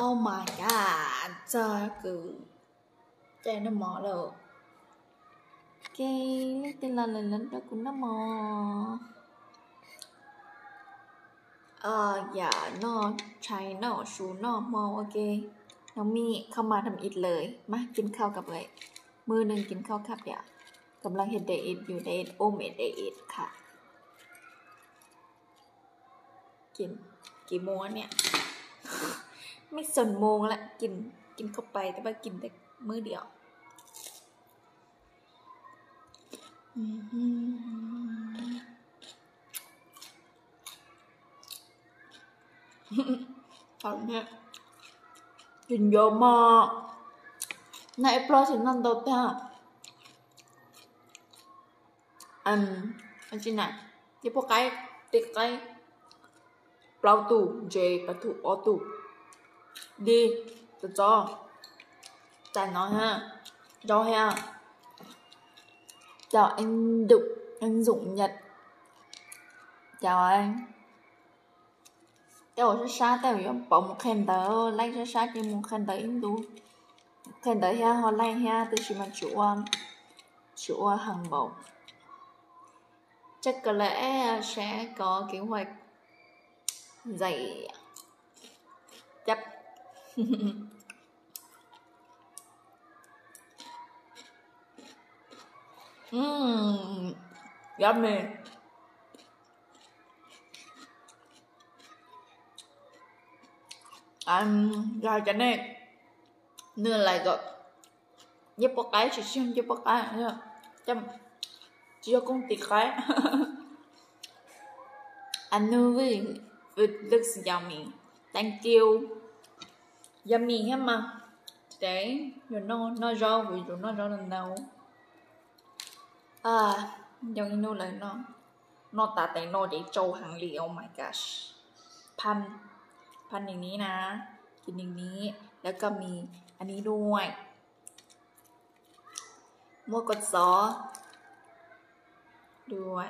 Oh my god, trời cứ chạy nó mò rồi. Cái lấy tên là lần đó cũng nó mò. Dạ nóใช้nóชูnóมอโอเคน้องมี่เข้ามาทำอิดเลยมากินข้าวกับเลยมือหนึ่งกินข้าวครับเดี๋ยวกำลังเฮ็ดไดเอทอยู่ไดเอทโอเมดไดเอทค่ะกินกี่โมงเนี่ยไม่สนโมงละกินเข้าไปแต่ว่ากินแต่มื้อเดียวตอนนี้กินเยอะมากในเอพลสินันโตต้าอันที่ไหนที่พวกไก่ติ๊กไก่เปล่าตูเจปะถูออตูđi tự cho chào nói ha cho ha chào anh Dũng Nhật chào anh chào rất xa tao yếu bỏ một khen tớ like rất xa nhưng một khen tớ in đủ khen tớ ha họ like ha tôi chỉ mà chủ hàng mẫu chắc có lẽ sẽ có kế hoạch dạy chấp yummy rồi cho nên lại gọi giúp một cái chỉ xin giúp một cái nữa chăm chỉ cho công ty cái anh nuôi it looks yummy thank you yummy ha mà today you know nó rau vì nó rau lần đầu dòng inu lại nóตาแต่งโนđể trâu hàng lì oh my gosh พันอย่างนี้นะกินอย่างนี้แล้วก็มีอันนี้ด้วยมั่วกดซอด้วย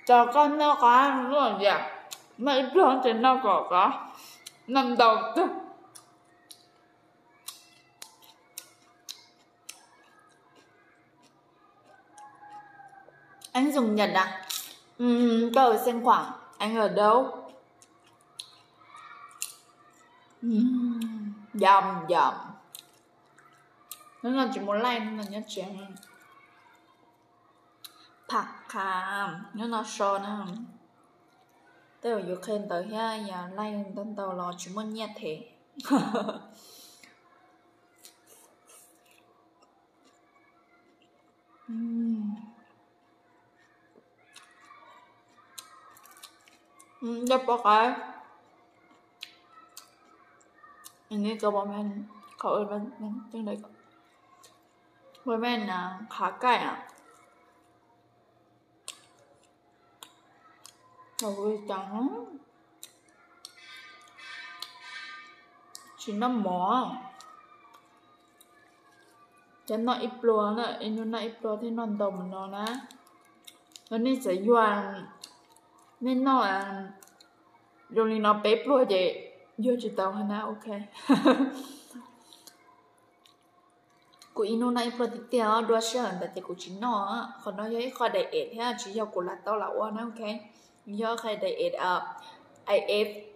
cho con nó có ăn rồi dạ mấy con thì nó có năm đầu thôi anh dùng Nhật à tôi ở xem khoảng anh ở đâu dầm nó là chỉ muốn like nên là nhớ chuyệnผักค่ะงั้นเราโชว์นะแต่อยู่เคนต่อแค่อย่าไล่ต้นตอรอชุมันเงียบเถอะเดี๋ยวบอกว่าอันนี้ก็บอกแม่เขามันจังไดก็บอกแม่นะขาไก่อ่ะrồi chẳng chỉ nó mỏ cho nó ít lúa nữa nó ít lúa thì nó đồng nó ná nó nên sẽ doan nên nó rồi nó bếp lúa vậy vô chỉ tao hả ok của inu này pro thì tiêu đua sơnแต่của chính nó còn nó với kho đại ết ha chỉ do của là tao là nó ok do khai đại ết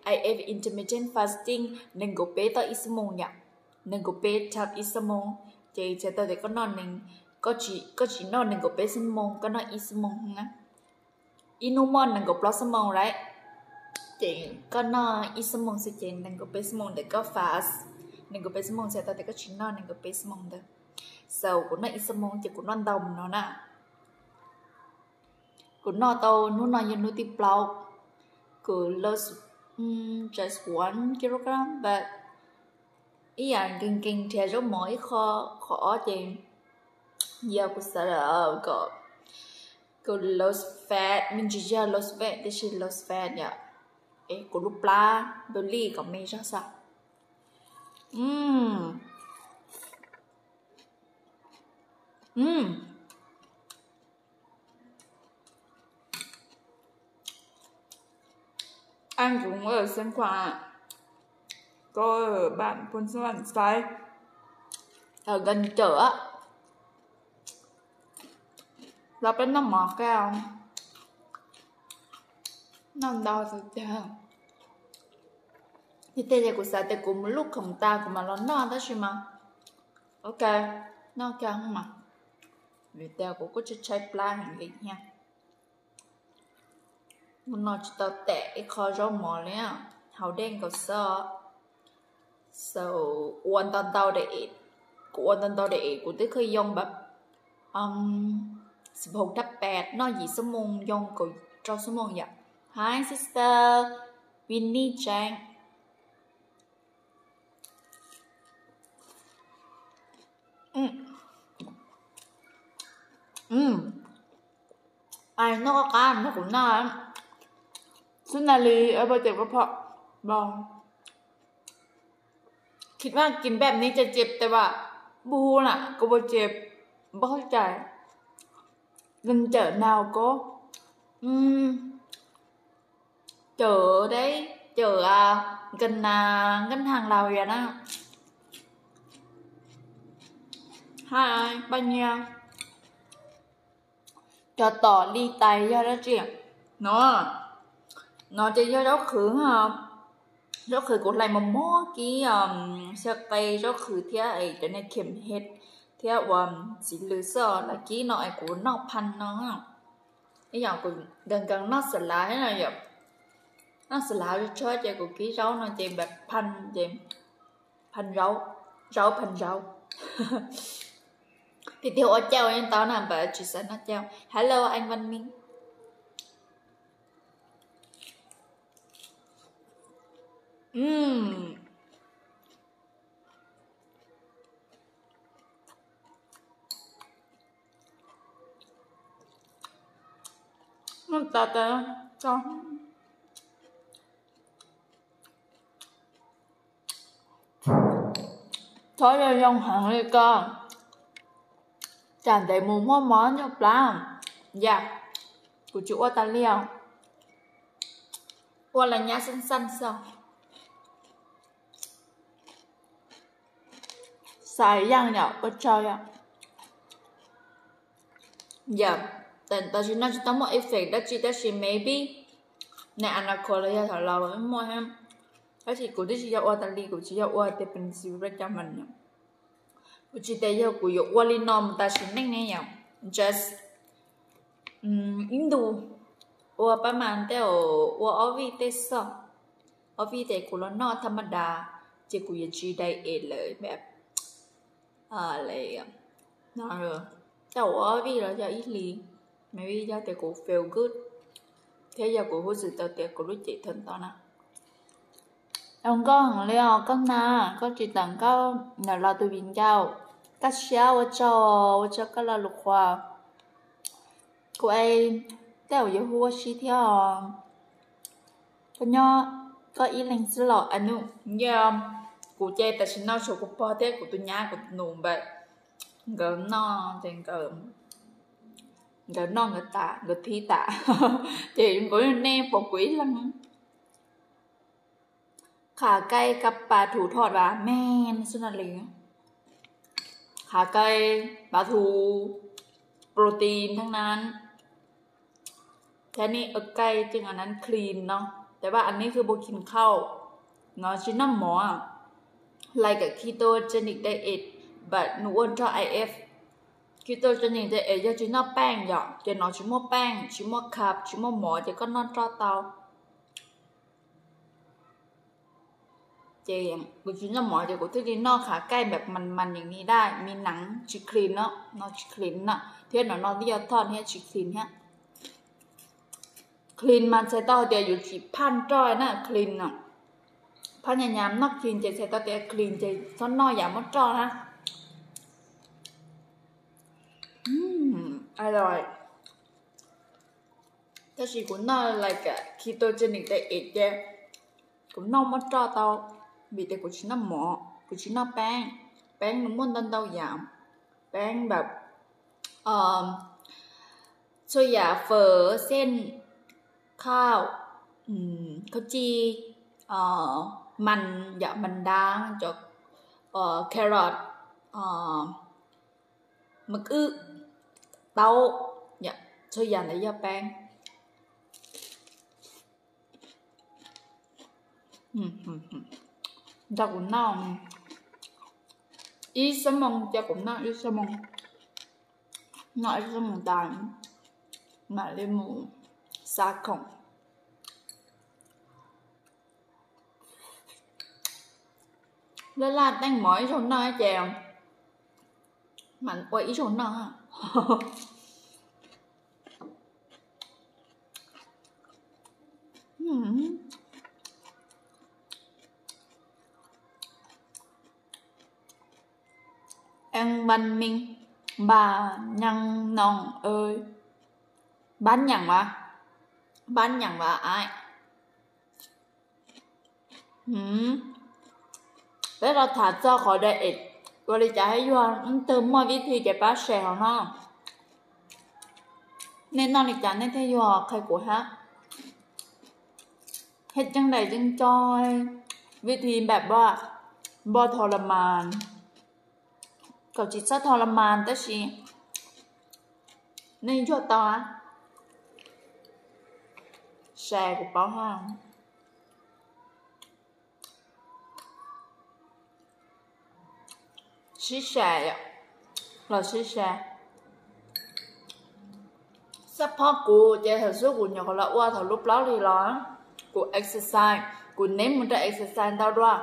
IF intermittent fasting nên có bé tao ít mông nhỉ nên có bé chặt ít mông chỉ tao để có non nên có chỉ non nên có bé sinh mông có non ít mông nha inumon nên có plus mông đấy chỉ có non ít mông sẽ chỉ nên có bé mông để có fast nên có bé mông sẽ tao để có chỉ non nên có bé mông được sau của nó ít mông chỉ của non đồng nó nè của nó tao nó nói như nó tiếp bao của lost just 1 kilogram but ý là kinh theo dấu mỗi khó thì giờ của sợ là của lost fat mình chỉ giờ lost fat this is lost fat nhỉ của lúc la belly của mình sao sao Anh cũng ở Sơn Hòa, có ở bạn Quân Xuân Sai ở gần chợ là bên nó mọt cao nó đau rồi chào thì tê giờ của sao tê cũng lúc không ta cũng mà nó đó chứ mà ok nó cao không mà vì tao cũng có trái plan hình gì nha mình nói cho tao tệ cái kho rau mò đấy à hào đen có sơ so อ้วนตอนเตาเด็กกูอ้วนตอนเตาเด็กกูได้เคยยองแบบ16/8นอกยี่ชั่วโมงยองกูเจ้าชั่วโมงอย่าง Hi sister Winnie Chang ai nó có cá nó cũng nóiซึ่งนาลีไปเจ็บกระเพาะบองคิดว่ากินแบบนี้จะเจ็บแต่ว่าบูน่ะก็บ่เจ็บบ่เข้าใจlần chợ nào có chợ đấy chợ gần ngân hàng Lào vậy đó hai bao nhiêu cho tỏ ly tay ra đó chị nó chỉ cho đó khử ha đó khử của lại mà mó cái sơ tay đó khử theo ấy cho nên kem hết theo chỉ lừa sợ là cái nội của nó pan nó cái dòng của gần gần nó sẽ lại là vậy nó sẽ lại cho chơi của cái rau nó chỉแบบpan rau pan rau thì theo ở chào anh tao làm vậy chỉ sẽ nó chào hello anh Văn Minh nó ta cho thôi ra dòng hàng đi cơ tràn đầy mùi hoa món cho lắm dạ của chú ta liều qua là nhá xinh xinh sao xài yang nhở bất trời ạ dạ tao chỉ nói cho tao một effect đó chỉ maybe nè anh là coi là thằng lâu rồi mua ham đó chỉ của chỉ cho ta li của chỉ cho để bên siêu ra cho mình của chỉ để cho của yêu li nom ta chỉ nên nghe nhau just Indo ประมาณแต่อวิเตสอวิเตกูแล้วนอธรรมดาจะกูจะจีได้เอเลยแบบอะไรนอแต่อวิแล้วจะอีลีไม่วิจะแต่กู feel good thế giờกูรู้สึกตัวกูรู้จิตthân tao nè ông có hàng liao con na có chỉ tặng có nhà là tôi bình giao các xéo ở cho các là lục hòa của ai theo yêu hua xí theo con nhỏ có ý lên xin lỗi anh nu giờ của chơi tại sao nó số của bao thế của tôi nhá của nụ vậy gần nó trên gần nó người ta người thi tạ thì có nên bỏ quý lắmขาไก่กับปลาถูทอดว่าแม่นสุดเลยขาไก่ปลาทูโปรตีนทั้งนั้นแค่นี้ไก่จึงอันนั้นคลีนเนาะแต่ว่าอันนี้คือโบกินข้าวเนาะชิ้นน้ำหมอlike a ketogenic diet but หนูอ้วนชอบ IF ketogenic diet จะชิ้นน้ำแป้งหยอกจะเนาะชิ้นหม้อแป้งชิ้นหม้อคาร์บชิ้นหม้อหมอจะก็นอนชอบเตากูชิ้นน้ำหมอจะกูที่ดินนอกขาใกล้แบบมันอย่างนี้ได้มีหนังชิคลีนเนาะนอชิคลีนเนาะเทียนนอที่ยอดทอดเนี่ยชิคลีนเนี่ยคลีนมันใช้ต่อเดียวอยู่ที่พันจ้อยนะคลีนเนาะพันยามนักคลีนจะใช้ต่อเดียวคลีนจะซ้อนน้อยอย่างมัดจ้อนะอร่อยถ้าสิกูน่า like a ketogenic diet เนี่ยกูน่ามัดจ้อเตาbịแต่กูชิ้นน้ำหมอกูชิ้นน้ำแป้งนุ่มมันเตาหยามแป้งแบบโซยาเฟอเส้นข้าว có chi mành dạ mình đá cho carrot mực ư tàu dạ cho dàn để cho pan cho cũng ngon ít sâm mông cho cũng ngon ít sâm mông nói sâm mông tàn mà lên mù xa khổng lên là đang mỏi trong nó chèo mạnh quỷ trong nó ha ăn bánh minh bà nhăn non ơi bán nhằng mà ai thế là thả cho khỏi đây ít rồi đi trảให้ยัวtừ mọi vị thì cái bát sẻ hả nó nên nó đi trả nên thấyยัวใครcủa hát hếtจังใดจังจอยวิธีแบบว่าบ่ทรมานเขาจิตซะทรมานแต่สิnên cho tao á xe của báo hàng xí xe là xí xe sắp hót của chơi thật số của nhỏ là qua thầu lúc đó đi lo của exercise của ném một cái exercise tao ra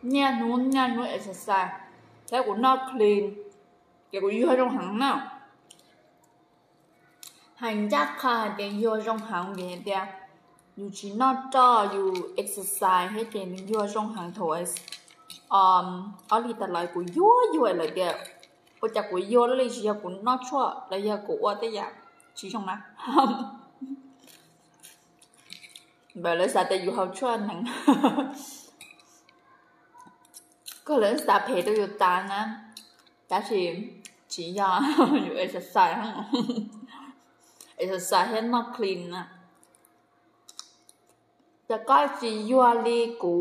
nha nuôi exercise thế của nó clean cái của yêu trong hàng nào hành chắc khá để yêu trong hàng về đây dù chỉ nó cho dù exercise hết thì mình yêu trong hàng thôi ở đây ta lại của yêu lại kìa bây giờ của yêu là chỉ của nó cho là giờ của tới giờ chỉ trong nào vậy là sao tại dù học cho anh có lẽ sao phải tôi yêu ta nè ta chỉ do dù exercise exercise hết nó clean nèจะก็จียัวลีกู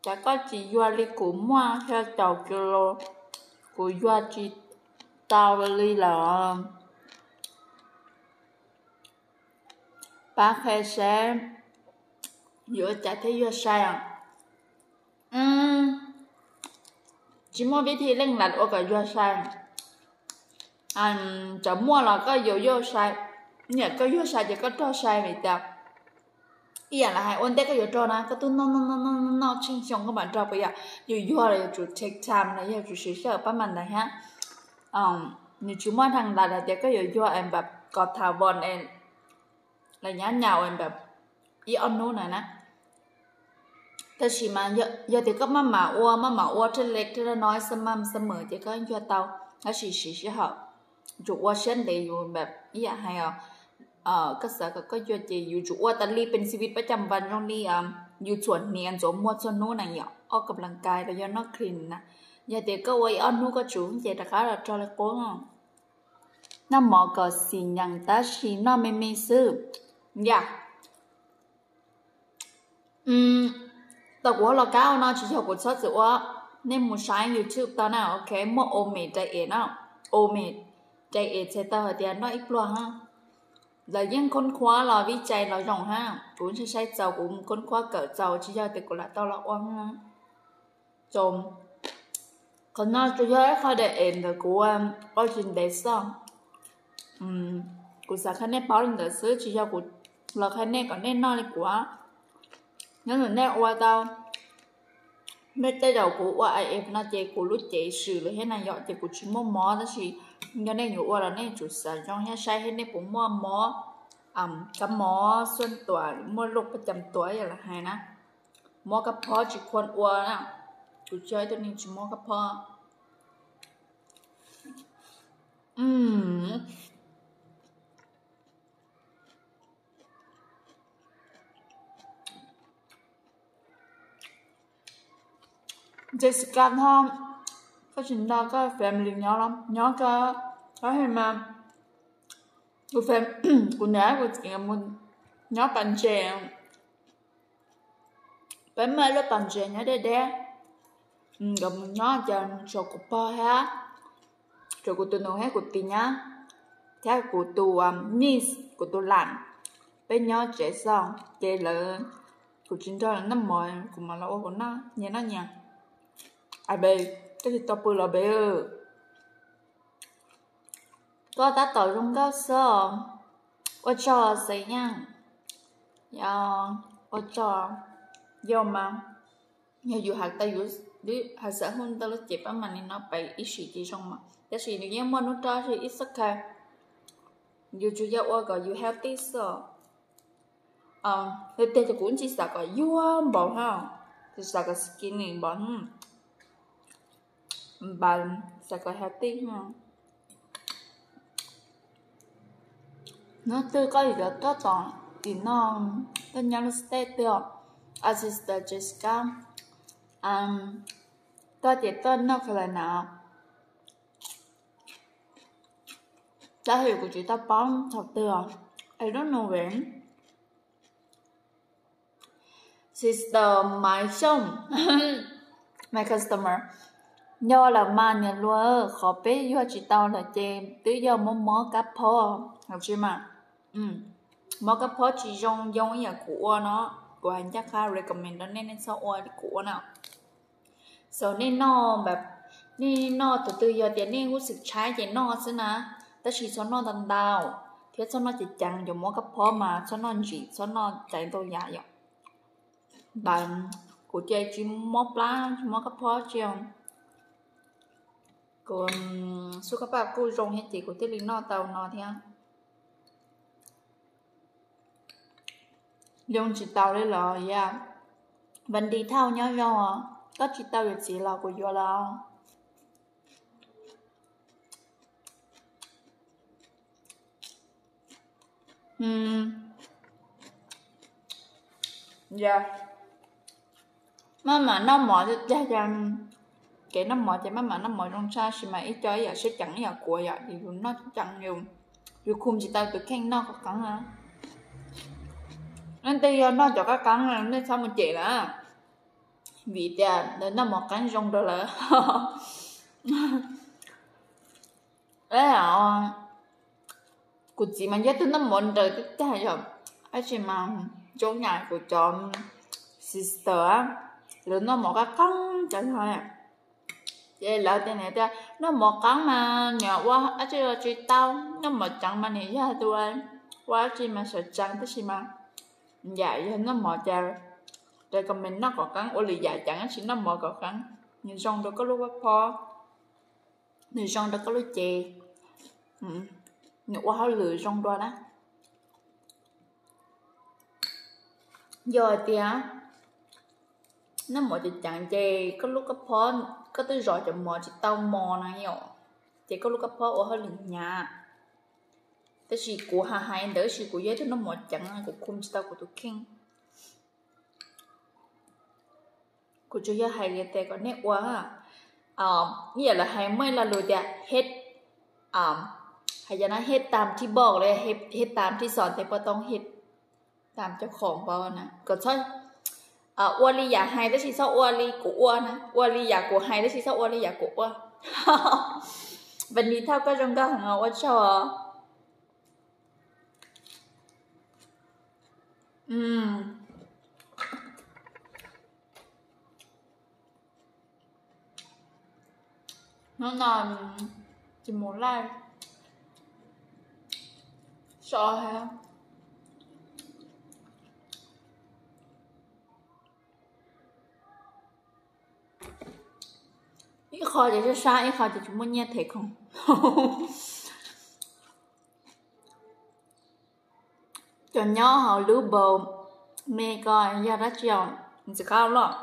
จะก็จียัวลีกูมั่วแค่เจ้ากิโลกูยัวจีตาวลีเหรอป้าแค่แซ่ยัวจะที่ยัวใช่chỉ mua viết thì lên lật ở cáiยัวใช่จะมั่วlàก็ยัวใช่เนี่ยก็ยัวใช่จะก็ตัวใช่ไม่ได้ý là hai ôn tết cái chỗ na cái tôi nó chinh chong các bạn cho bây giờ dù là chủ take time này giờ chủ sử dụng bắt mình này ha như chúng ta thằng là cái dù emแบบกอดถาวรem là nhá nhào emแบบý on nô này nèแต่chỉ mà giờ thì có mà ua trên lệch trên nói sớm mở thì có cho tao nó chỉ học chủ ua sen để dù แบบ ý là hayก็สาก็ยัวจีอยู่จู่ว่าตอนนี้เป็นชีวิตประจำวันตรงนี้อยู่ส่วนเนียนสมมติส่วนนู้นน่ะเนี่ยออกกำลังกายแต่ยังนอกคลินนะอย่าเด็กก็ไว้อ้อนนู้นก็จู่เจตะการเราจอเลยก้งน้ำหมอก็สิ่งอย่างตาชีน้อไม่ซื้ออย่าแต่ว่าเราก้าวน้อchỉ cho cuộc sống sựว่าnên một sáng YouTube tao nào ok mua ôm mệt chạy ế nào ôm mệt chạy ế sẽ tao ở tiền nó ít luôn ha là những con khóa là vi chạy là rộng ha cũng sẽ sai giàu cũng con khóa cỡ giàu chỉ cho từ của là tao là oan ha chồng còn nó cho hết khai để em được của bao trình để xong của xã khai nét báo lên để xứ chỉ cho của là khai nét còn nên nói quá nhớ là nét qua tao mấy tay đầu của em nó chạy của lúc chạy xử là hết này dọn chạy của chỉ mò đó chỉ cho nên nhiều là nên chủ sở trong nhà sai hết nên cũng mò cái mò xuân tuổi mua lụcประจำตัวอย่างละhaiนะมอกระเพาะchỉควรอ้วนนะchủ chơiตัวนี้chỉมอกระเพาะJessica Tom có chuyện đó có family nhỏ lắm nhỏ có hay mà của fan của nhá của chị một nhỏ bạn trẻ bé mẹ lúc bằng chuyện nhá đẻ gồm nó cho cụ bò ha cho cụ tụi nó hết cụ tì nhá theo cụ tụ niece cụ tụ làm bé nhỏ trẻ xong trẻ lớn cụ chính cho là năm mồi cụ mà lâu của nó nhớ nó nha ai bê cái gì tao bự là bê có ta tỏ rung cao sơ我找谁呀？我找有吗？有学到你学生混到了这边嘛，你那ไป一时之中嘛，但是你要么你找是一时开，有主要我个有 healthy so，你对着管只是个有啊冇哈，就是个 skinny 冇bạn是个 healthy ha，nó tôi có gì đó tốt toàn thì nó nhớ nó stay được, assistant Jessica, tôi chỉ tên nó phải là nào, đã hiểu của chị ta bán thật được, I don't know when, sister my chồng, my customer, nhớ là mà nhận luôn, khó biết do chị tao là chị, tự do mò cáp po, học chưa mà, mò cáp po chỉ dùng nhà của nó, của anh chắc khá recommend đó nên sao oi của nào. So nên nóแบบนี่นอตัวตัวเดี๋ยวนี่รู้สึกใช้ใจนอซะนะแต่ชีซ้อนนอดันดาวเที่ยวซ้อนนอจิตจังอยู่มอกับพ่อมาซ้อนนอจีซ้อนนอใจตัวใหญ่อยู่แต่กูใจจีมอปลามอกับพ่อเจียวกูสุขภาพกูรงให้จีกูที่ลิงนอเตานอเที่ย用chỉ tàu đấy là yeah vấn đi thao nhau rồi có chỉ tao được gì là của vô là dạ mà nó mỏ cho rằng cái nó mỏ cho mà nó mỏ trong xa thì mà ít cho giờ sẽ chẳng giờ của giờ thì nó chẳng nhiều dù khung chỉ tao từ khen nó có cắn hả nên bây giờ nó cho các cắn là nên sao mình chị là vì tiền nên nó một cắn rong đó là đấy là của chị mà nhớ tới nó muốn đời cái cái rồi ấy chị mà chỗ nhà của chồng sister á rồi nó một cái cắn chẳng thôi vậy là tên này ta nó một cắn mà nhỏ quá ấy chị tao nó một chẳng mà này ra tôi quá chị mà sợ chẳng tới chị mà vậy nó một chà rồi còn mình nó có cắn ô lì dài chẳng chỉ nó một có cắn nhưng rong đó có lúc pho nhưng rong đó có lúc chè quá lười rong đó đó giờ thì nó một chỉ chẳng chè có lúc pho có tới rồi cho mò chỉ tao mò này nhở chỉ có lúc pho ở hơi lười nhàแต่สิกูหาหายเด้อสิกูเยอะที่น้ำหมดจังกูคุมจิตากูตุคิงกูจะเยอะหายเลยแต่ก็เนี่ยว่านี่แหละหายไม่ละเลยแต่เฮ็ดหายนะเฮ็ดตามที่บอกเลยเฮ็ดตามที่สอนแต่พอต้องเฮ็ดตามเจ้าของเปล่านะก็ใช่อ้วนลีอยากหายแต่สิเศร้าอ้วนลีกูอ้วนนะอ้วนลีอยากกูหายแต่สิเศร้าอ้วนลีอยากกูอ้วนวันนี้เท่าก็จงก็หาว่าชอบnó nằm chỉ muốn like sợ hả ít khó thì cho sai ít khó thì chúng muốn nghe thấy không cho nhỏ họ lưu bầu mẹ coi giờ đã chiều chỉ cao lắm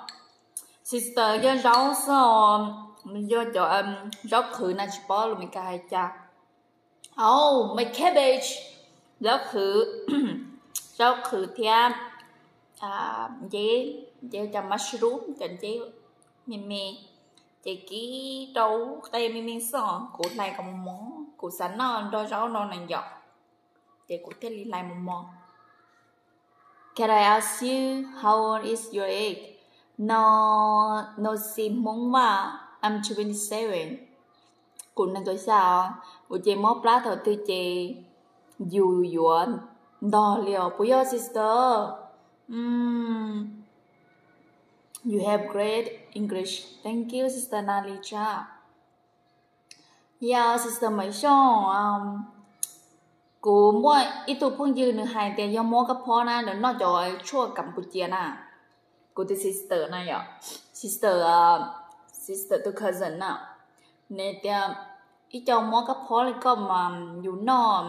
sister giờ rau sao mình giờ cho rau khử này chỉ bỏ luôn mình cài cha my cabbage rau khử thêm dễ cho mushroom cần dễ mì chỉ ký trâu tay mì sò của này còn một món của sẵn nó đôi rau nó này giọt để của thế lại một món. Can I ask you how old is your egg? no sim mong mà I'm 27 cũng nên tôi sao buổi chiều mót lá thầu tư chị dù yuan đò liều bùi yo sister you have great English thank you sister Nalija yeah sister mấy xong cô mua ít tụ phong dư nữa hai tiền do mua cái phô na nó cho chua Campuchia na cô thì sister này ạ sister to cousin na nên tiền ít cho mua cái phô này có mà dù nó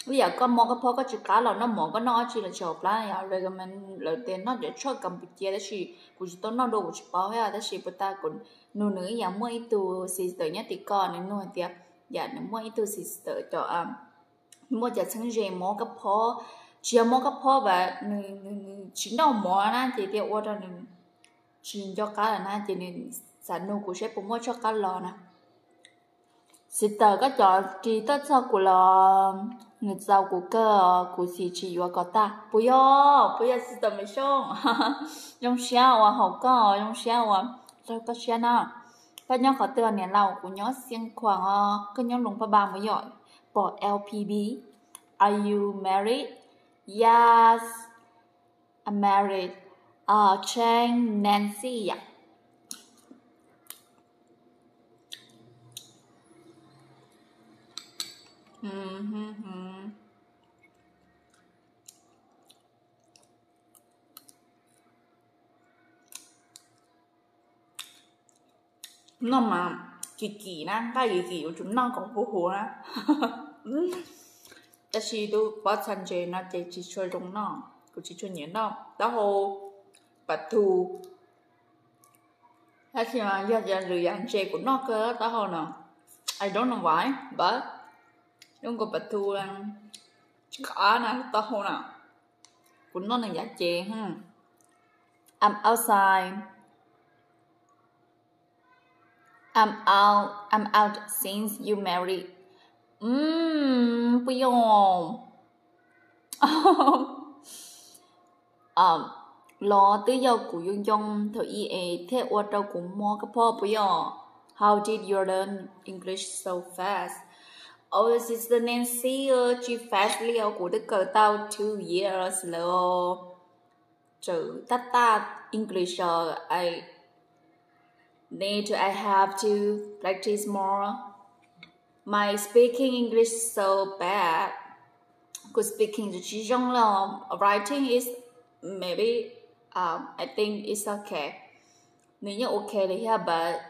bây giờ có mua cái phô có chữ cá là nó mua có nó chỉ là chọc lá ya rồi mình lời tiền nó để chua Campuchia đó chỉ cô chỉ tôi nó đồ của chỉ bao hết đó chỉ bữa ta cũng nô nữ giờ mua ít tụ sister nhá thì con nên nuôi tiền giờ nó mua ít tụ sister cho mua chả chẳng gì mua cái phô chỉ mua cái phô và chỉ đâu mua na chỉ tiêu order nên chỉ cho cá là na chỉ nên sản nô của sếp cũng mua cho cá lò nè sister cái trò chỉ tất sao của lò người giàu của cơ của chỉ và có ta bây giờ sister mới xong trong sao à học có trong sao à sao có sao na cái nhóm khó tiêu này lâu của nhóm xiên khoảng cái nhóm lùng ba mới giỏi bỏ LPB are you married yes I'm married Chang Nancy yeah. Nó mà kỳ na cái kỳ của chúng nó còn vô hồ na ta chỉ tu bắt chân chế na chỉ chơi trong nó cũng chỉ chơi nhớ nó đó hồ bạch thù hay khi mà giờ lười ăn chế của nó cơ đó hồ nào I don't know why but nhưng có bạch thù là cả na đó hồ nào của nó là giá chế ha I'm outside I'm out since you married bây giờ lo tới giờ của Dung Dung thời y thế ở đâu cũng mua cái phô bây giờ how did you learn English so fast oh sister Nancy she fast liao của đức cờ tao 2 years lo chữ ta English I have to practice more my speaking English so bad because speaking chỉ trong là writing is maybe I think it's okay nếu như okay thì ha but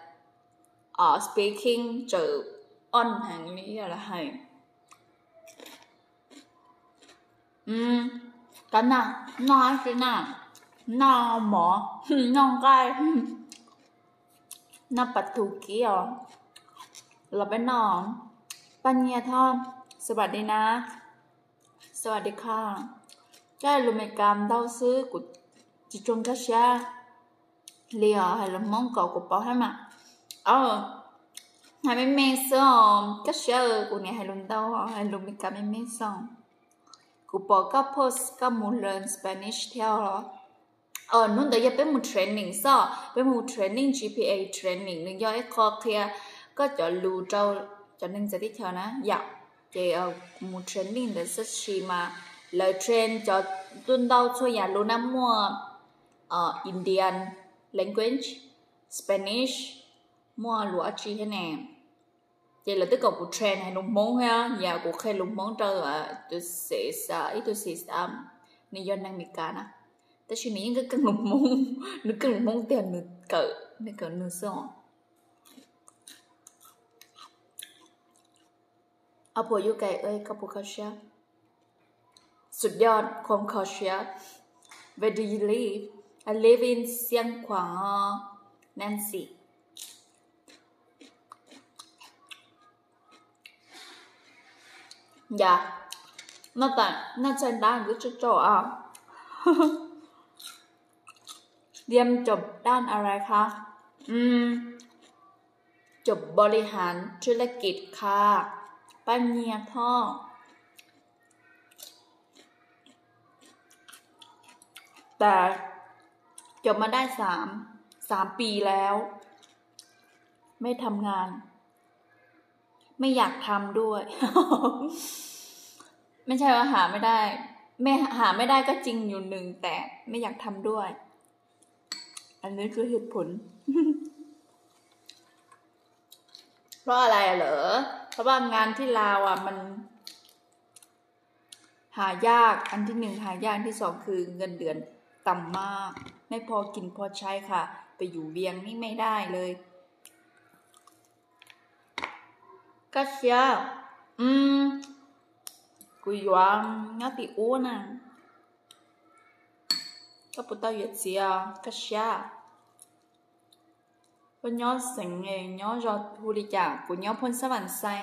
speaking chữ on hàng này là hay cái nào nói cái nào nó mỏ nó gai nó bật thủ kia là bên nóปัญญาทองสวัสดีนะสวัสดีค่ะใช่รู้ไหมกรรมเดาซื้อกูจิจงกระชาเลี้ยให้ละมองเก่ากูบอกให้มาให้ไม่เมซ่กระชากูเนี่ยให้ลุนเดาให้รู้ไหมกรรมไม่เมซ่กูบอกก็โพสก็มูเรียนสเปนิชเที่ยวหรอนู่นเดี๋ยวเป็นมูเทรนนิ่งซ่เป็นมูเทรนนิ่ง GPA เทรนนิ่งนึงย่อยคอเคลียก็จะรู้เจ้าcho nên sẽ tiếp theo nó dạ thì một training để rất chi mà lời train cho tuân đâu cho nhà luôn năm mua Indian language Spanish mua lúa chi thế này thì là tất cả một train hay lùng món ha nhà của khai lùng món trời tôi sẽ ít tôi sẽ nên do năng miệt cả nè tất nhiên những cái cần lùng món nó cần lùng món tiền nó cỡ nửa saoเอาผัวอยู่ไกลกับพวกเขาเชียสุดยอดความเขาเชีย Where do you live? I live in Siang Quang Nancy อย่าน่าจะด้านหรือจะจบเรียนจบด้านอะไรคะจบบริหารธุรกิจค่ะปัญญาท่อแต่ จบมาได้สามปีแล้ว ไม่ทำงาน ไม่อยากทำด้วย ไม่ใช่ว่าหาไม่ได้ไม่หาไม่ได้ก็จริงอยู่หนึ่งแต่ไม่อยากทำด้วย อันนี้คือเหตุผล เพราะอะไรเหรอเพราะว่างานที่ลาวมันหายากอันที่หนึ่งหายากอันที่สองคือเงินเดือนต่ำมากไม่พอกินพอใช้ค่ะไปอยู่เวียงนี่ไม่ได้เลยก็เชียกูยว่างาติอูน่ะก็ปุตตะเยเสียก็เชียกูย้อนสิ่งเองย้อนรอทูริจ่ากูย้อนพ้นสวรรค์ใส่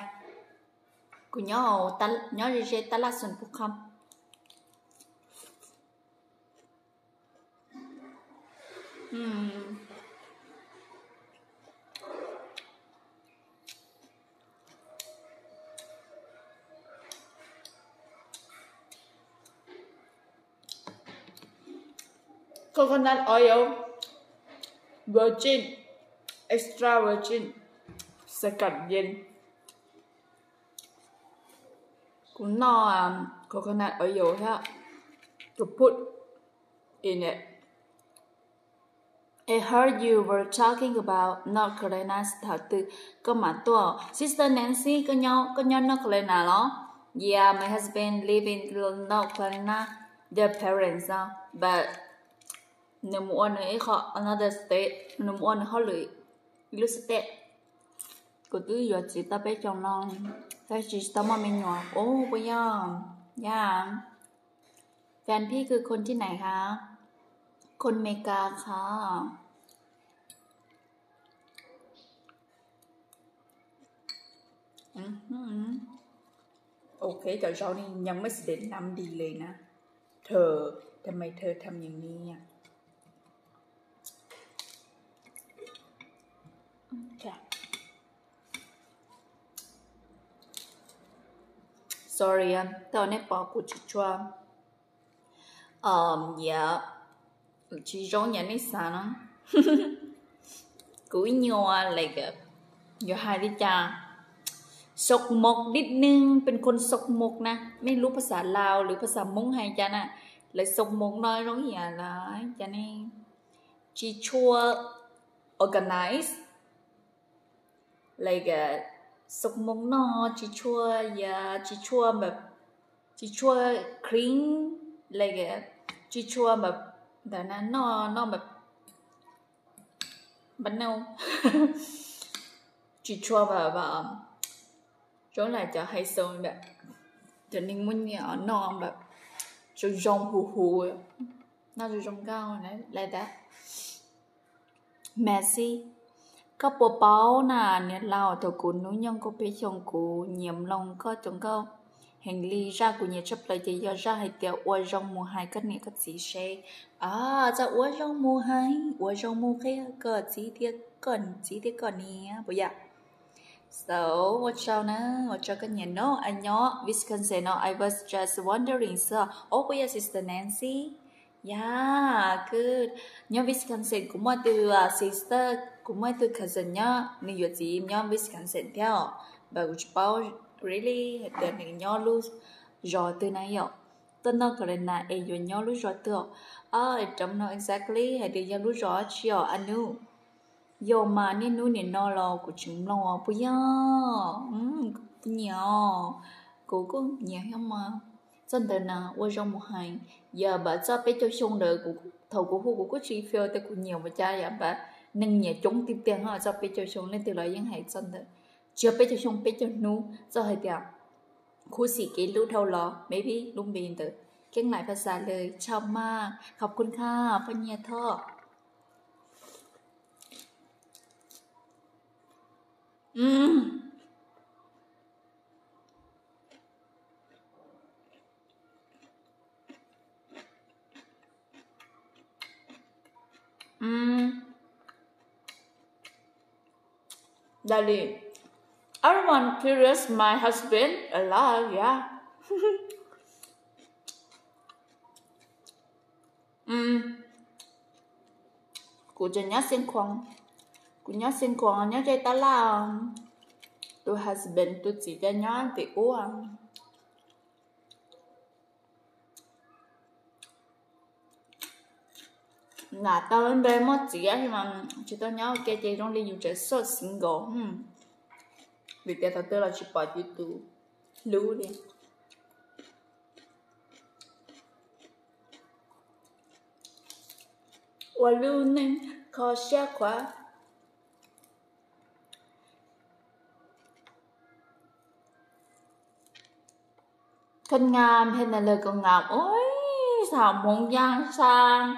กูย้อนตัดย้อนเจตละส่วนพวกคำcoconut oil virgin extra virgin สกัดเย็นกูน่าcoconut oil ฮะ to put in it I heard you were talking about North Carolina ถามตึกก็มาตัว Sister Nancy ก็ย้อน North Carolina เหรอ Yeah my husband live in North Carolina their parents but หนึ่งวันนี้เขา another state หนึ่งวันเขาเลยอีก state ก็ตื้ออยู่จีตาไปจงน้องแต่จีตามาไม่หนัวโอ้ปยย่าแฟนพี่คือคนที่ไหนคะคนเมกาค่ะโอเคแต่เรานี่ยังไม่เสด็จน้ำดีเลยนะเธอทำไมเธอทำอย่างนี้ค่ะ sorry ตอนนี้บอกกูจะช่วยyeah chỉ giống như này sao nó cúi nhòa like อยู่haiดิจ่าสกมกนิดนึงเป็นคนสกมกนะไม่รู้ภาษาลาวหรือภาษามงให้จ้าน่ะเลยสกมกน้อยร้องอย่าละจ้านี่จีชัว organize like สกมกน้อยจีชัวอย่าจีชัวแบบจีชัว clean like จีชัวแบบแต่นั้นนอแบบบันเนาจีชัวแบบchỗ này cho hay sâuแบบcho nên muốn nhỏ nonแบบcho rong hù nó cho rong cao này lại đã Messi có bộ báo nè nhiệt lao từ cụ núi nhân có bé chồng cụ nhiễm lòng có chồng câu hành lý ra của nhiệt chấp lại chỉ do ra hay tiểu uo rong mùa hai cái này cái gì xe ra uo rong mùa hai uo rong mùa cái cái gì thế còn nè bây giờ So, watch out cái nhà nó anh nhỏ Wisconsin I was just wondering so yeah Sister Nancy yeah good nhỏ Wisconsin cũng mới từ sister cũng mới từ cousin nhá nên giờ gì nhỏ Wisconsin theo và which bao really để mình nhỏ luôn rồi từ này giờ tên nó gọi là ai giờ nhỏ luôn rồi từ I don't know exactly hay từ giờ luôn rồi chưa anh nu yo mà nên nuôi nên no lo của chúng lo bây giờ nhiều cô có nhiều không mà chân đời nào qua trong một hai giờ bà cho bé cho xong đời của thầu của cô có chi phiếu tới của nhiều mà cha vậy bà nâng nhẹ chống tiếp tiền họ cho bé cho xong lên từ lời những hay chân đời chưa bé cho xong bé cho nu cho hay tiền khu sĩ cái lưu thâu lo maybe lúc bình từ cái lạiภาษาเลยชอบมากขอบคุณค่ะพ่อเนี่ยท่อDarling, everyone curious my husband alive, yeah. Cụ cho nhớ xin khoan. Cụ nhớ xin khoan nhớ chơi ta là tôi husband tôi chỉ cho nhớ thì uống. Là tao lên đây mất chỉ á nhưng mà chỉ tao nhớ cái gì trong đi dùng so single. Vì thế tao tư là chỉ bỏ YouTube lưu đi. 我lưu nên khó xa khóa. Thân ngàm hay là lời còn ngàm. Ôi sao muốn giang sang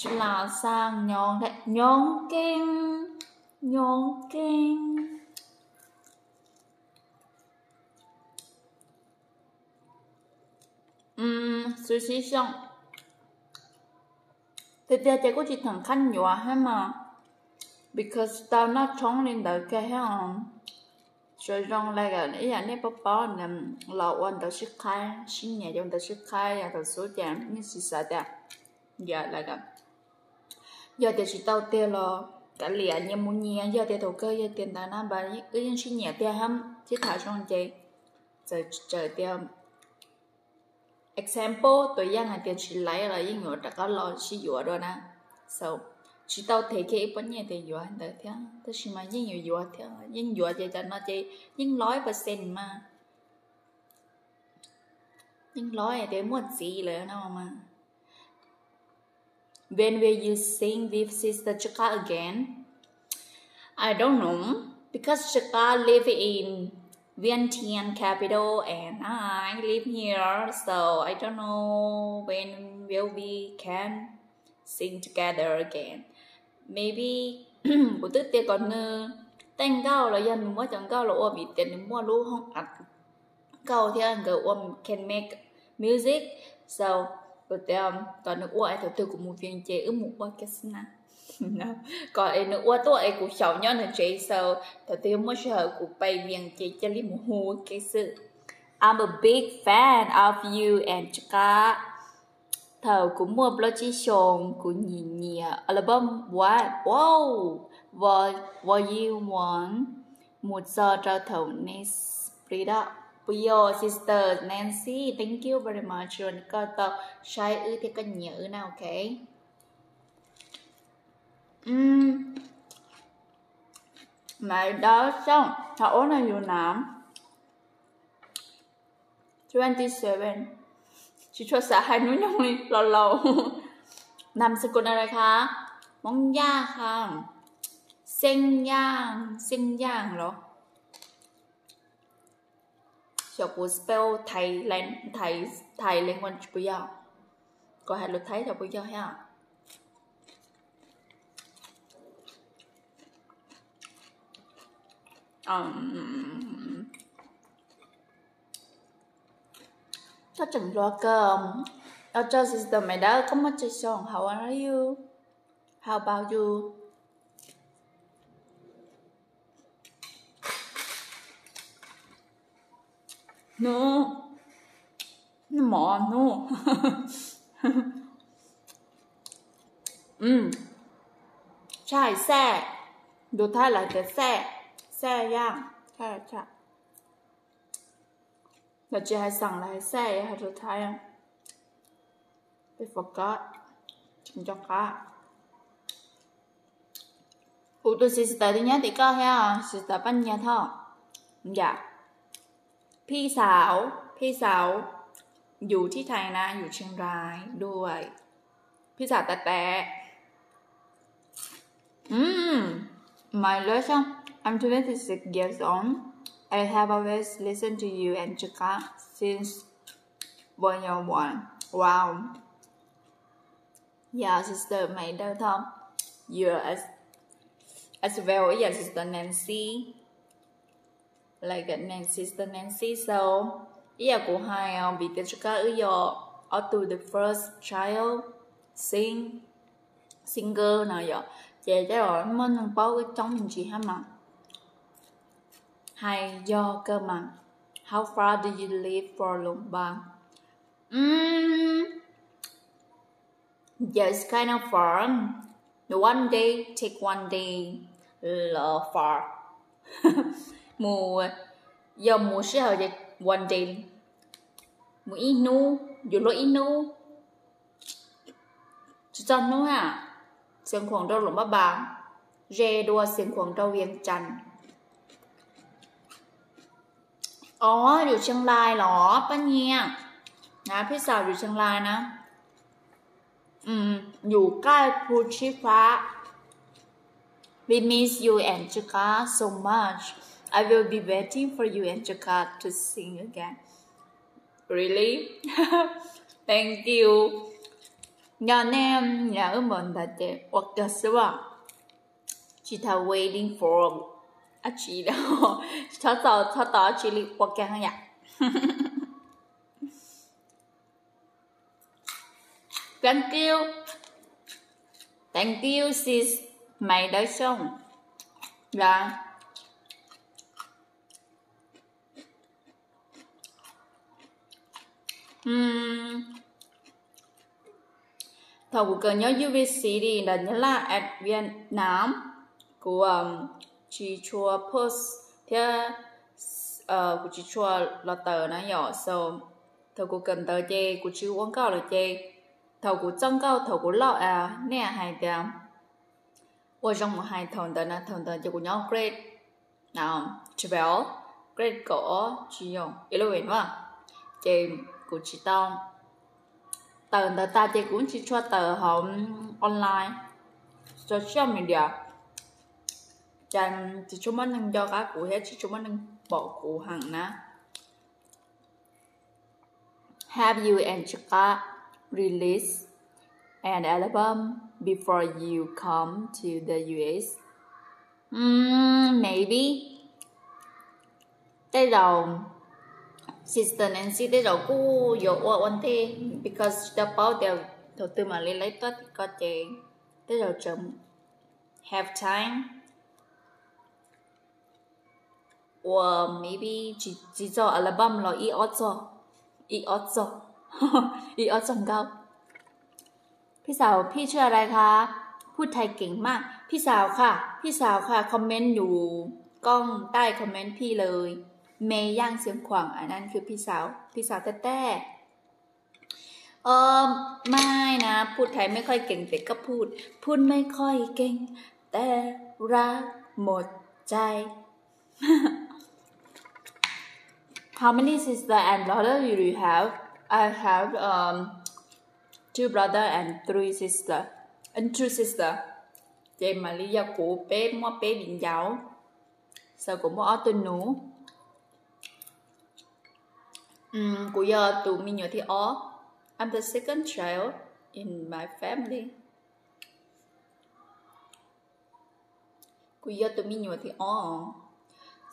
là sang nhon đấy. Nhon kinh. Nhon kinh. Sushi xong. Thực ra chị có chỉ thằng khăn nhòa hay mà. Because tao nó trống lên đời cái không. Rồi rong lại gần ý là nếu bó là lọ ôn tao sức khai. Xin nhà trong tao sức khai tao số chạm như sự sợ ta. Giờ lại gần. Giờ thì chỉ tao tiêu là cả lìa như muốn nhẹ. Giờ thì thổ cơ giờ tiền tao nó bà ư yên xin nhà tiêu hâm. Chứ thảo xong chị. Giờ trời tiêu. Example, tôi yang là tiền chỉ lấy là những người đã có lo chỉ dùa rồi nè. So, chỉ tao thấy cái vấn đề thì dùa hơn thế. Tôi chỉ mà những nhiều dùa thế. Những dùa thì cho nó chỉ những 100% mà. Những 100 thì muốn gì nữa nào mà. When will you sing with Sister Chaka again? I don't know. Because Chaka live in Vientiane capital and I live here, so I don't know when will we can sing together again. Maybe buổi tối tiệc còn tên cao là dân mua chẳng cao là ôm bị tiền mua luôn không ăn cao thì anh cứ ôm can make music, so but còn nước uống thì tôi cũng một viên chế ướm một bao cái gì còn nước uống tôi cũng xấu nhá nên chế so tôi mới sợ cũng bay viên chế cho lý một hồ cái sự. I'm a big fan of you and Chaka. Thầu cũng mua bloody song của nhị album what wow what you want một giờ cho thầu next read up with your sister Nancy, thank you very much. Rồi có tao sai thì có nhớ nào ok. Mà đó xong thảo là nhiều lắm. 27 chị cho xã hai núi nhông đi lâu lâu. Nằm sựกุลอะไรคะมองย่าค่ะเส้นย่างเหรอ Chọc của spell Thái liên quan bây giờ. Có hạt lực thấy chọc bây giờ ha. Cho chẳng lo cơm. Cho sister mày đã có một chơi song. How are you? How about you? No. No. Chai xe. Đồ thay là cái xe yang. Chai. Là chị hayสั่งlà xe hay đồ thay không? I forgot. Chính cho cả. Tôi sister đi nhé thì có ha. Sister bánh nhà thôi. Dạ. พี่สาวอยู่ที่ไทยนะอยู่เชียงรายด้วยพี่สาวแต่my lesson I'm 26 years old. I have always listened to you and Chaka since when you're born. Wow. Yeah, sister mày đâu không? You're as well as sister Nancy. Like sister Nancy, so yeah, của hai bị tên Chaka ở to the first child singer nào vậy? Chị chắc rồi mình bao cái trong mình chị hả mà? Hay do cơ mà? How far do you live for Long Bang? Yeah, it's kind of far. one day take one day far mù giờ mù sẽ ở đây one day mù inu dù lo inu chỉ cho nó à xiên khoảng đâu lủng ba bà rê đua xiên khoảng đâu Viêng Chănอยู่เชียงรายเหรอป้าเนียนะพี่สาวอยู่เชียงรายนะอยู่ใกล้ภูชีฟ้า We miss you Angelica so much I will be waiting for you Angelica to sing again Really Thank you Nhà em nhà ở mình là thế hoặc là sao chị thà waiting for chị đó cho tỏ chị li hoặc cái hàng nhạc Thank you sis mày đã xong là thầu của cần nhớ UVC đi là nhớ là at Việt Nam của chị chua post theo của chị chua là tờ nó nhỏ so thầu của cần tờ chê của chị quảng cáo là chê thầu của trong cao thầu của lọ nè hai tiền ở trong một hai thầu tờ cho của nhau grade nào 12 grade của chị dùng 11 mà chê của chị tao tờ ta chê cũng chỉ cho tờ home online social media chẳng chỉ chúng mình cho các cụ hết chỉ chúng mình bỏ cụ hàng na Have you Angelica released an album before you come to the US? Maybe. Tới đầu Sister Nancy tới đầu cô dỗ one day because the bảo đều đầu tư mà lấy tất có thể tới đầu chấm have time or maybe chỉ cho album là ítอดเก้าพี่สาวพี่ชื่ออะไรคะพูดไทยเก่งมากพี่สาวค่ะคอมเมนต์อยู่กล้องใต้คอมเมนต์พี่เลยเมย์ย่างเสียงขวางอันนั้นคือพี่สาวแต้ไม่นะพูดไทยไม่ค่อยเก่งแต่ก็พูดไม่ค่อยเก่งแต่รักหมดใจ How many sisters and brothers do you have? I have 2 brothers and 3 sisters. And 2 sisters. Chị mà lý do của bé điện giáo. Sao cũng có tên nụ. Của giờ tụi mình nhớ thì I'm the second child in my family. Của giờ tụi mình nhớ thì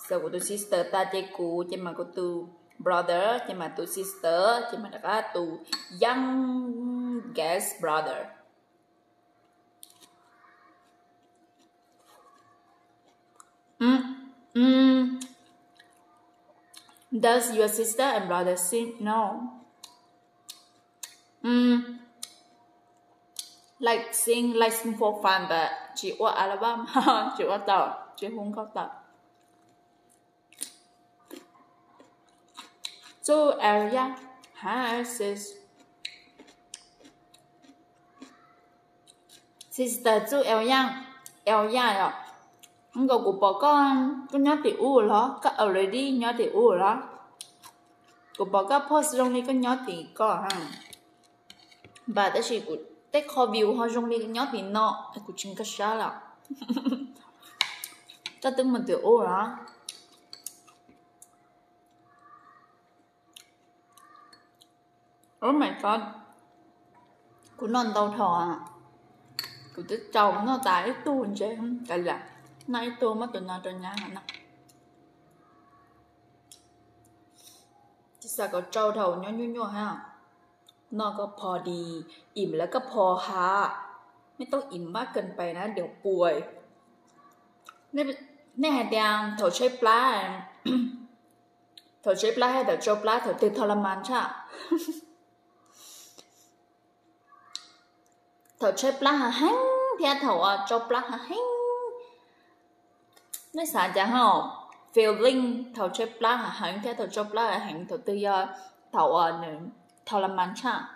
So của tụi sister ta chơi cụ chơi mà của tụi brother chơi mà tụi sister chơi mà đã tụi youngest brother. Does your sister and brother sing? No. Like sing for fun but chỉ qua album chỉ qua tờ chỉ không có tờ. So area has sister so area rồi không có của bà con nhớ tiểu u đó các already nhớ tiểu u đó của bà con post trong này có nhớ tiểu có ha bà đã chỉ của take review họ trong này nhớ tiểu nọ của chính cái sao là cho từng mình tiểu u đó Oh my god Cô non đau thọ Cô tức chồng nó tại ít tu chứ Cái là Nó ít tu mất tụi nó cho nhà hả Chỉ sao có trâu thầu nhỏ ha Nó cóพอดีอิ่มแล้วก็พอค่ะไม่ต้องอิ่มมากเกินไปนะเดี๋ยวป่วยนี่หายแดงเถาใช้ปลาเถาใช้ปลาให้เถาโจปลาเถาติดทรมานใช่thầu chơi pla hàng theo thầu cho plug hẳn nói sao chẳng không feeling thầu cho plug hẳn theo thầu cho plug hẳn thầu tư thầu làm mạnh cha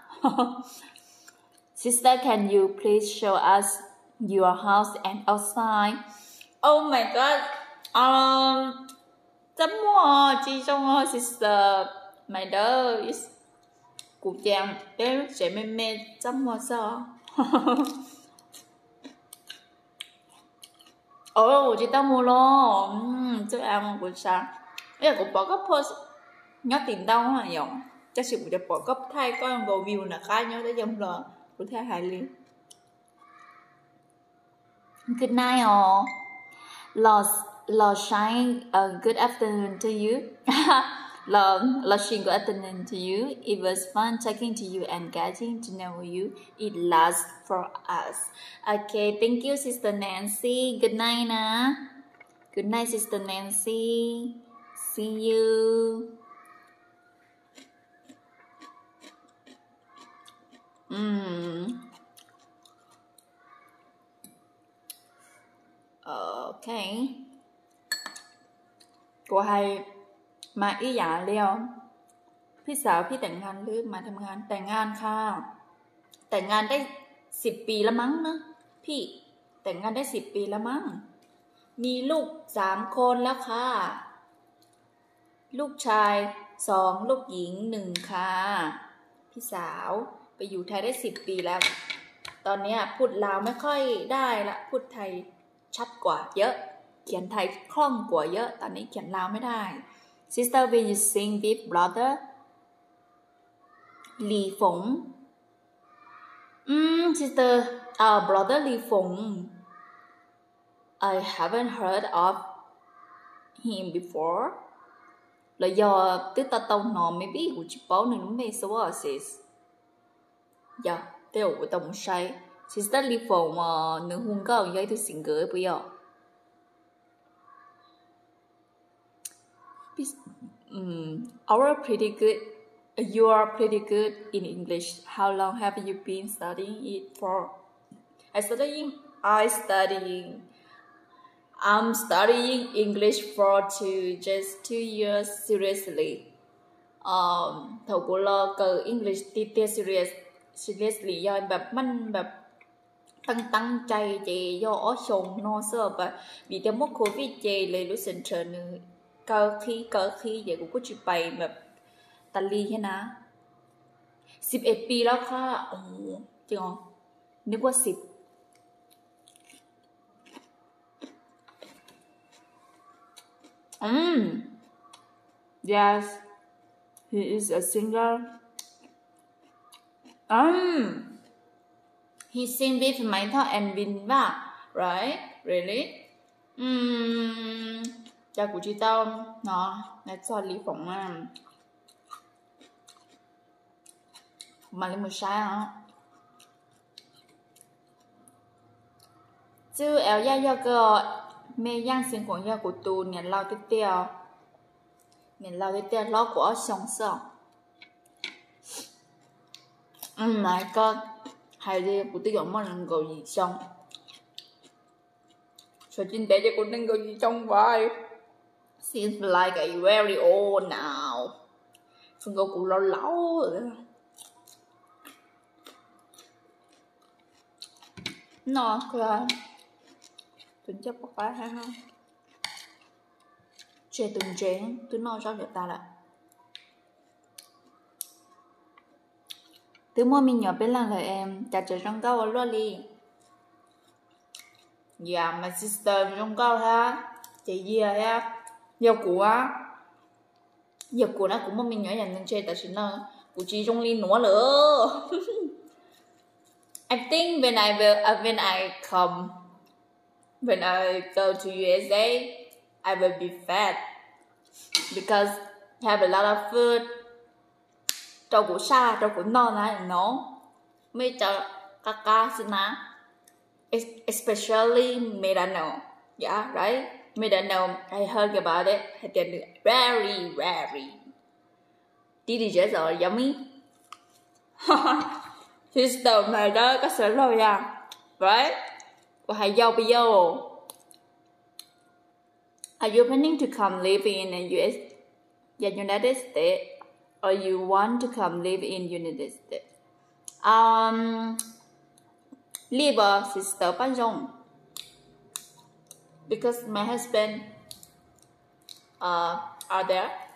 Sister, can you please show us your house and outside? Oh my god. Chấm hoa chi trong sister. My dog is cụ chàng bé sẽ mê chấm hoa sao? Chị tao mua lo. Chứ ăn của sao? Bây giờ cũng bỏ cái post nhớ tiền đâu hả nhộng? Chắc sự cũng bỏ cấp thay có một view là khá nhớ tới dòng lờ. Của theo Hải Liên. Good night all. Lo Shine, good afternoon to you. Lo Shine, good afternoon to you. It was fun talking to you and getting to know you. It lasts for us. Okay, thank you, Sister Nancy. Good night, na. Good night, Sister Nancy. See you. Okay. Cô hayมาอีหยาเลี้ยวพี่สาวพี่แต่งงานหรือมาทำงานแต่งงานค่ะแต่งงานได้10 ปีแล้วมั้งนะพี่แต่งงานได้10 ปีแล้วมั้งมีลูก3 คนแล้วค่ะลูกชาย2 ลูกหญิง1ค่ะพี่สาวไปอยู่ไทยได้10 ปีแล้วตอนนี้พูดลาวไม่ค่อยได้ละพูดไทยชัดกว่าเยอะเขียนไทยคล่องกว่าเยอะตอนนี้เขียนลาวไม่ได้ Sister, will you sing with brother Lý Phụng? Sister, brother Lý Phụng, I haven't heard of him before. Là do tức ta tao nó mới biết của chị báo nên nó mới số sis. Dạ, theo của tao muốn say. Sister Lý Phụng nữ hôn có giấy tôi xin gửi bây giờ. You are pretty good in English. How long have you been studying it for? I'm studying English for just 2 years seriously. Thầu của lo cờ English tít seriously doแบบมันแบบตั้งใจเจย่อชงนอเสื้อแบบมีแต่มุกโควิดเจเลยรู้สึกเชิญนึงเกิดขี้เดี๋ยวกูก็จะไปแบบตัลลีแค่นะ11 ปีแล้วค่ะโอ้จริงเหรอนึกว่า10 Yes he is a singer he sing with Mai Tho and Bin ba right really cha của chị tao nó là cho Lý Phụng mà lên một sai hả chứ eo ya ya cơ mê yang sinh của ya của tu nhận lao tiếp theo lo của sống sợ my god hay đi của tôi gọi món gọi gì xong so chính tế cho con đang gọi gì trong vai seems like a very old now phương gọi của lâu rồi nó kìa tính chấp bác bác hay không trẻ từng chén tôi nói cho người ta là từ mua mình nhỏ bên làng lời em chả trở trong câu luôn đi dạ my sister trong câu ha chị gì ha giờ của nó cũng mua mình nhỏ dành nên chơi tại vì nó của chị trong ly nữa nữa I think when I go to USA, I will be fat because have a lot of food. Trâu của xa, trâu của non là nó mới cho caca xin má, especially Medano. Yeah, right? Medano, I heard about it. I did very. Delicious or yummy. Sister mày đó có sữa rồi à, right? của hai dâu bây giờ. Are you planning to come live in the United States, or you want to come live in United States? Liebe Sister Pajong, because my husband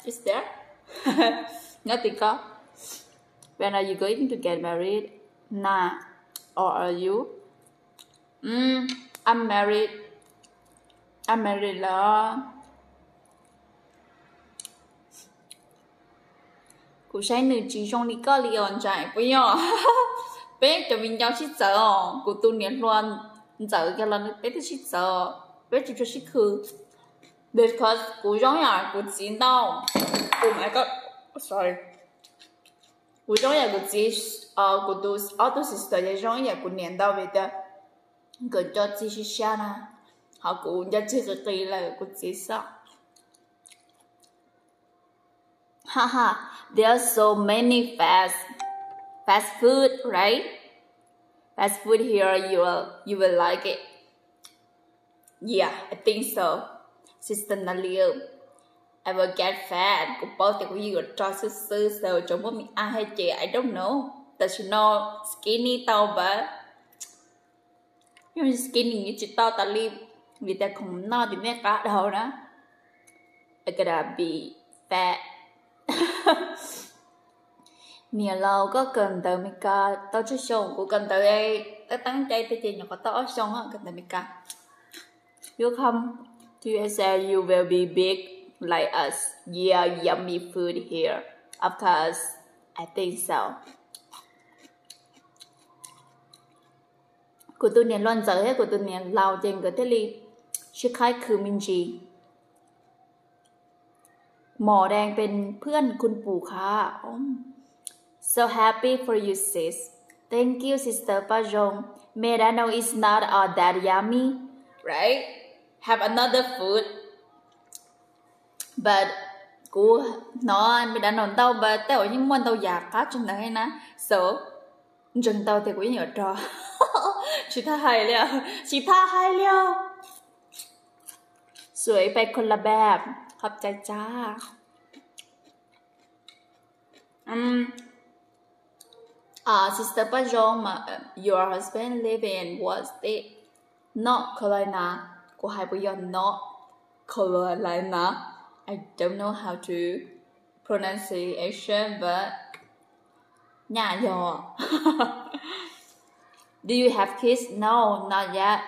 is there. Nothing. When are you going to get married? Nah. Or are you? I'm married. I'm married là cô sai nữ chỉ trong đi có lý ổn chạy bây giờ bé cho mình nhau chỉ sợ cô tu niệm luôn sợ cái lần bé thì chỉ sợ bé chỉ cho chỉ khử because cô giống như cô chín đâu oh my god sorry cô giống như cô chỉ cô tu auto sister như giống như cô niệm đâu vậy đó cô cho chỉ chỉ xa na họ cũng cho chỉ cái kỳ là cô chỉ sợ haha there are so many fast food, right? Fast food here, you will like it. Yeah, I think so. Sister Nalia, I will get fat. Cô bảo thì cô yêu cho sư so trong bố mình ai hay chị, I don't know. Does she know skinny tao ba? Nhưng skinny như chị tao ta li vì ta không no thì mẹ cả đâu đó. I gotta be fat. Nhiều lâu có cần tới mình cả tao chút xong cũng cần tới đây tao tăng chạy tới tiền nhỏ có tao xong á cần tới mình cả you come to USA you will be big like us yeah yummy food here of course I think so của tôi niệm loan giờ hết của tôi niệm lao trên cái thế liชื่อคล้ายคือมินจีหมอแดงเป็นเพื่อนคุณปู่ค่ะ So happy for you, sis. Thank you, Sister Pajong. Medano is not all that yummy, right? Have another food. But cô nói Medano tao but tao nhưng muốn tao già cá chân đấy na. So chân tao thì cũng nhớ trò. Chị tha hay liao. Sưởiไปคนละแบบขอบใจจ้าSister Pajong, your husband live in what state? North Carolina. Cô hai bây giờ North Carolina. I don't know how to pronunciation, but nhà dò. Do you have kids? No, not yet.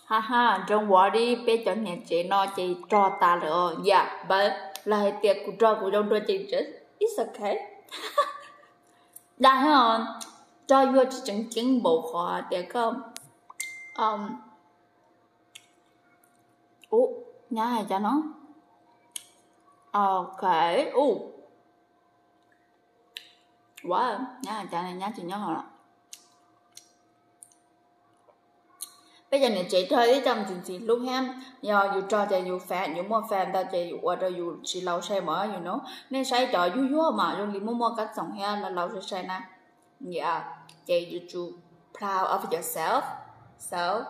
Haha, don't worry, bé cho nhà chị nó chị cho ta rồi. Yeah, but là tiệc của trò của trong đôi chị just it's okay. Đã hơn cho vô chỉ chứng kiến bộ khó tiệc không? Nhá hay cho nó. Okay. Wow, nhá hay cho này nhá chị nhớ rồi. Bây giờ này chị thôi trong chị lúc em giờ dù cho chị dù fan dù mua fan ta chị dù ở dù chỉ lâu xe mở you know nên sai trò vui mà rồi li mua các dòng ha là lâu xe nè yeah chị you proud of yourself so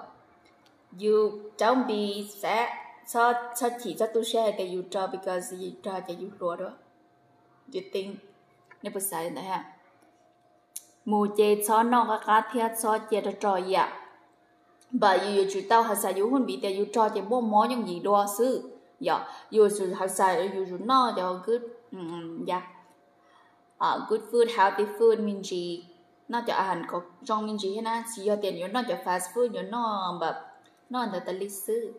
you don't be sad so chỉ cho tôi share cái you cho because you cho chị you lúa đó you think nếu bữa sáng đấy ha mù chị cho nó các thiết cho chị đó trò vậy but you chủ tao học sai you hôn bịแต่ you cho chị mua món những gì đó sư yeah you học sai you know cho good yeah good food healthy food mình chỉ nó cho ăn có trong mình chỉ na chỉ cho tiền you nó cho fast food you know but nó là tự lịch sử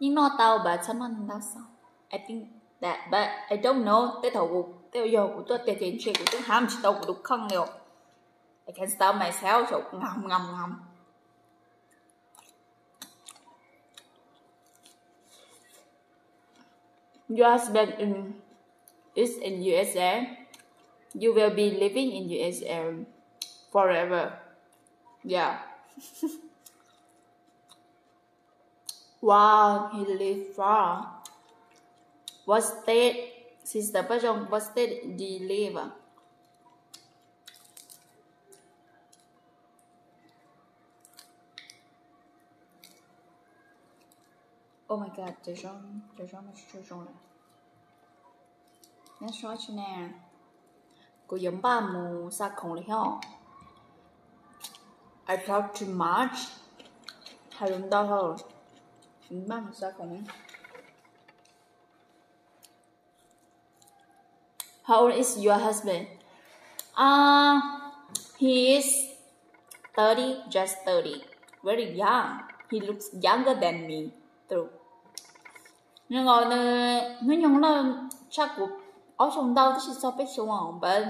nhưng nó tao but sao nó tao sao I think that but I don't know tới thầu của tới giờ của tôi tiền tiền chuyện của tôi ham chỉ tao của tôi không nhiều I can stop myself so ngầm Your husband is in USA. You will be living in USA forever. Yeah. Wow, he lives far. What state, Sister Pajong, what state do you live? Oh my god, trời rong rồi. Nhá xóa chứ nè. Cô giống ba mù xa không lấy hả? I talk too much. Hay đúng đâu thôi. Ba mù xa không. How old is your husband? He is 30, just 30. Very young. He looks younger than me. True. Nhưng mà nó nhung là chắc của ở trong đâu thì sao biết sao mà but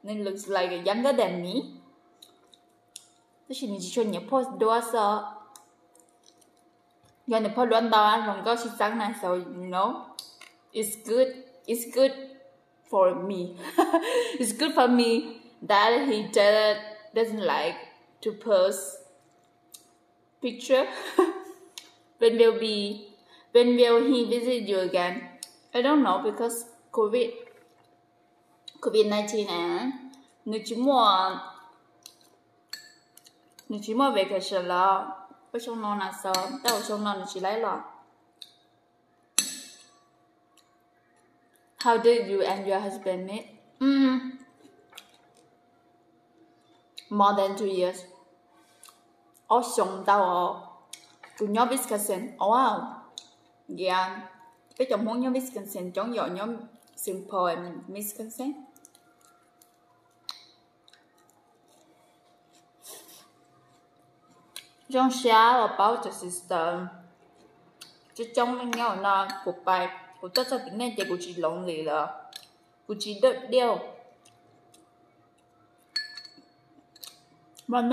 it looks like younger than me. Thế thì chỉ cho nhập post đó sao? Giờ nhập post đó đâu rồi có chỉ sáng này so you know it's good for me. It's good for me that he doesn't like to post picture. When will he visit you again? I don't know because COVID-19 à. Nếu chỉ mua vacation là ở trong nó là sao? Tao ở trong nó chỉ lấy là. How did you and your husband meet? More than 2 years. Ở trong tao cùng nhóm Wisconsin. Oh wow. Yeah. Cái chồng muốn nhóm Wisconsin chống dọ nhóm St. Paul and Wisconsin. Don't share about your sister. Chứ trong với nhau là cuộc bài của tất cả tính này thì của chị lộn lì là của chị đợt điều. Mon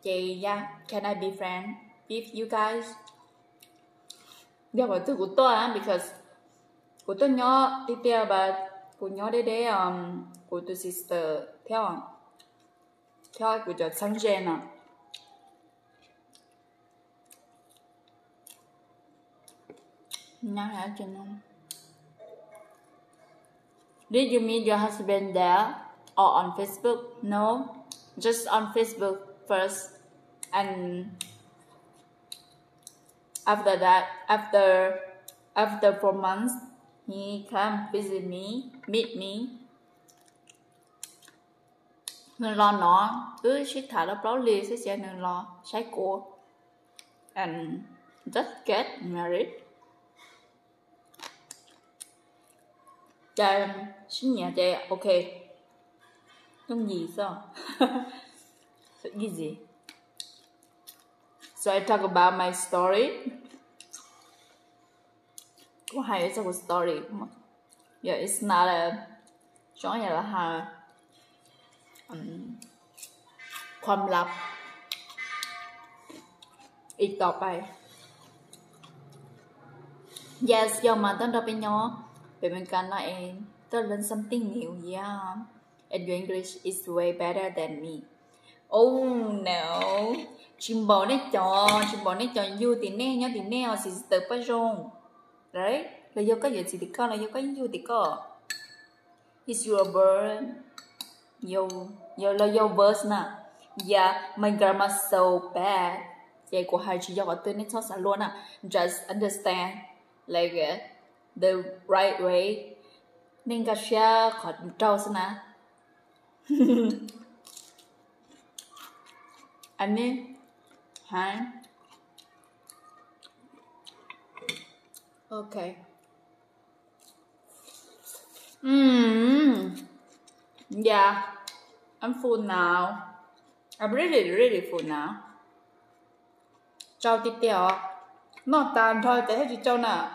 chị yeah, can I be friend with you guys? Điều của tôi because của tôi nhỏ đi theo bà của nhỏ để của tôi sister theo của tôi sang gen à. Now I don't know. Did you meet your husband there or on Facebook? No, just on Facebook first, and after that, after 4 months, he come visit me, meet me. Nên lo nó sẽ thả nó báo lì sẽ nên lo sai cô, and just get married. Sinh nhà chị ok. Không gì sao? So easy. So I talk about my story. Có hay trong story không? Yeah, it's not a chọn nhà làความลับอีกต่อไป Yes ยอมมาต้อนรับไปnhỏเป็นการnói em to learn something new. Yeah, and your English is way better than me. Oh no, chim bò đấy cho you thì nè sister pa rong right là do có gì thì con là do có you thì có is your bird your verse nè. Yeah, my grammar so bad. Vậy của hai chị do tên nó sao luôn à. Just understand like the right way. Nên cả share khỏi trâu xem nè. Anh ấy hả? Okay. Yeah, I'm full now. I'm really full now. Trâu tiếp theo nó tàn thôi để hết chị trâu nào.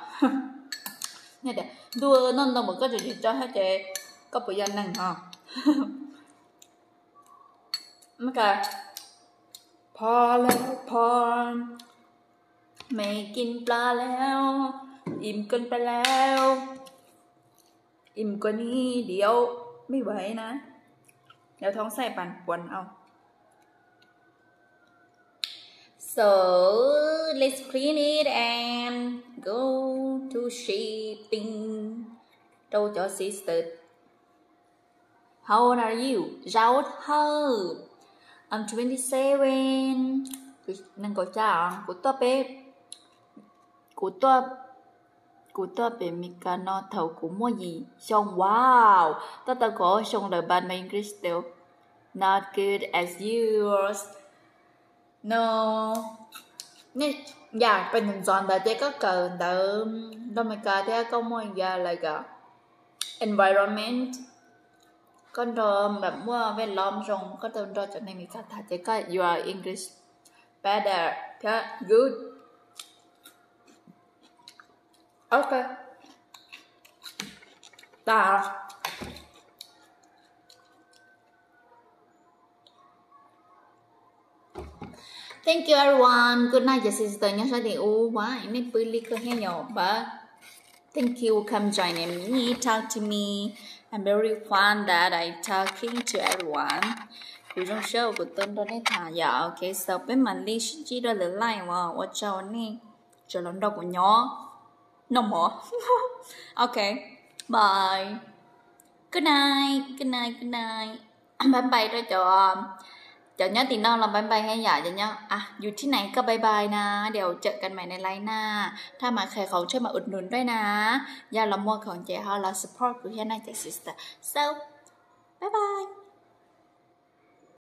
Nghe để đua nó đâu mà có chị trâu hết chị có bộ dân năng hả? Mấy cái พอแล้วพอไม่กินปลาแล้วอิ่มเกินไปแล้วอิ่มกว่านี้เดี๋ยวไม่ไหวนะเดี๋ยวท้องไส้ปั่นป่วนเอา So let's clean it and go to shipping. Đâu cho sister. How old are you? Rau thơ. I'm 27. Nâng cổ chào của top bếp. của tôi bị mình cả nó thầu của mua gì xong wow tôi có xong lời bạn mình English still not good as yours no nè dạเป็นตอนแต่ก็เกินแต่เราไม่กล้าที่ก็มองอย่าอะไรก็ environment ก็เดิมแบบว่าเวลล้อมตรงก็เดิมเราจะไม่มีการถ่ายก็ your English better ก็ good okay ตาThank you everyone. Good night, your sister. Nhớ sao thì why ini pilih ke hanya but thank you come joining me, talk to me. I'm very fun that I talking to everyone. Cú trong show của tôi đó này thả dạ ok so bên mình đi chỉ đó là like mà tôi cho này cho lần đầu của nhỏ nồng hả ok bye good night good night good night bye bye rồi cho nhớ thì nó là bye byeให้อย่าจะnhớอยู่ที่ไหนก็บายบายนะเดี๋ยวเจอกันใหม่ในไลฟ์หน้าถ้ามาใครเขาช่วยมาอุดหนุนด้วยนะอย่าละมัวของเจ้าเรา support กูแค่ไหนจ้ะ sister so bye bye